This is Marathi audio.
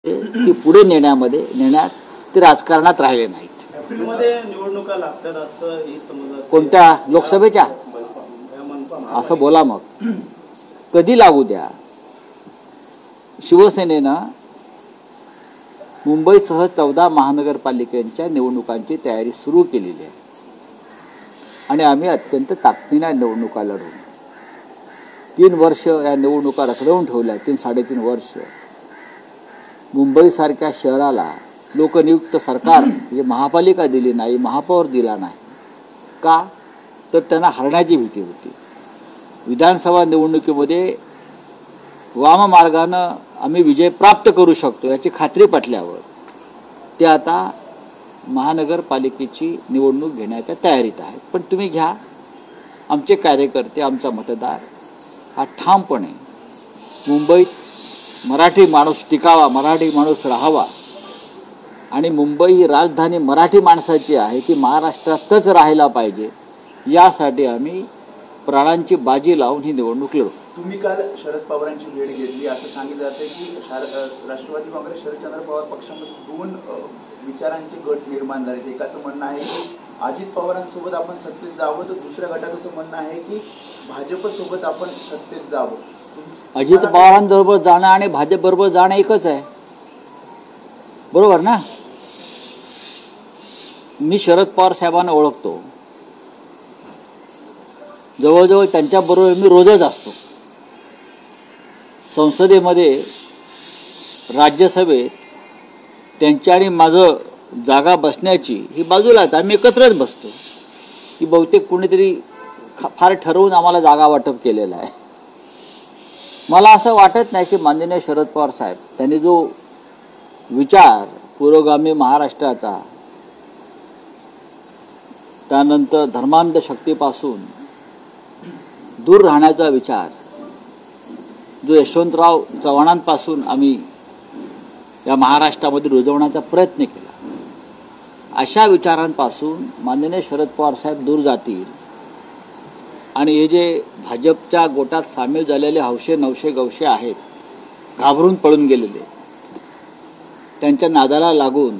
की पुढे नेण्यात ते राजकारणात राहिले नाहीत। एप्रिलमध्ये निवडणुका लागतात असं ही समज कोणत्या लोकसभेच्या असं बोला मग कधी लागू द्या। शिवसेनेनं मुंबईसह 14 महानगरपालिकांच्या निवडणुकांची तयारी सुरू केलेली आहे आणि आम्ही अत्यंत ताकदीने निवडणुका लढवू। 3 वर्ष या निवडणुका रखडवून ठेवल्या। 3-3.5 वर्ष मुंबईसारख्या शहराला लोकनियुक्त सरकार म्हणजे महापालिका दिली नाही, महापौर दिला नाही का? तर त्यांना हरण्याची भीती होती। विधानसभा निवडणुकीमध्ये वाममार्गानं आम्ही विजय प्राप्त करू शकतो याची खात्री पटल्यावर ते आता महानगरपालिकेची निवडणूक घेण्याच्या तयारीत आहेत। पण तुम्ही घ्या, आमचे कार्यकर्ते, आमचा मतदार हा ठामपणे मुंबईत मराठी माणूस टिकावा, मराठी माणूस राहावा आणि मुंबई ही राजधानी मराठी माणसाची आहे, ती महाराष्ट्रातच राहायला पाहिजे यासाठी आम्ही प्राणांची बाजी लावून ही निवडणूक लढू। तुम्ही काल शरद पवारांची भेट घेतली असं सांगितलं जाते की राष्ट्रवादी काँग्रेस शरदचंद्र पवार पक्षामध्ये 2 विचारांचे गट निर्माण झाले। एकाचं म्हणणं आहे की अजित पवारांसोबत आपण सत्तेत जावं, तर दुसऱ्या गटाचं म्हणणं आहे की भाजपसोबत आपण सत्तेत जावं। अजित पवारांबरोबर जाणं आणि भाजप बरोबर जाणं एकच आहे, बरोबर ना? मी शरद पवार साहेबांना ओळखतो, जवळजवळ त्यांच्याबरोबर मी रोजच असतो। संसदेमध्ये, राज्यसभेत त्यांच्या आणि माझं जागा बसण्याची ही बाजूलाच, आम्ही एकत्रच बसतो की बहुतेक कुणीतरी फार ठरवून आम्हाला जागा वाटप केलेलं आहे। मला असं वाटत नाही की माननीय शरद पवार साहेब त्यांनी जो विचार पुरोगामी महाराष्ट्राचा, त्यानंतर धर्मांध शक्तीपासून दूर राहण्याचा विचार जो यशवंतराव चव्हाणांपासून आम्ही या महाराष्ट्रामध्ये रुजवण्याचा प्रयत्न केला, अशा विचारांपासून माननीय शरद पवार साहेब दूर जातील आणि हे जे भाजपच्या गोटात सामील झालेले हौशे नवशे गवशे आहेत, घाबरून पळून गेलेले, त्यांच्या नादाला लागून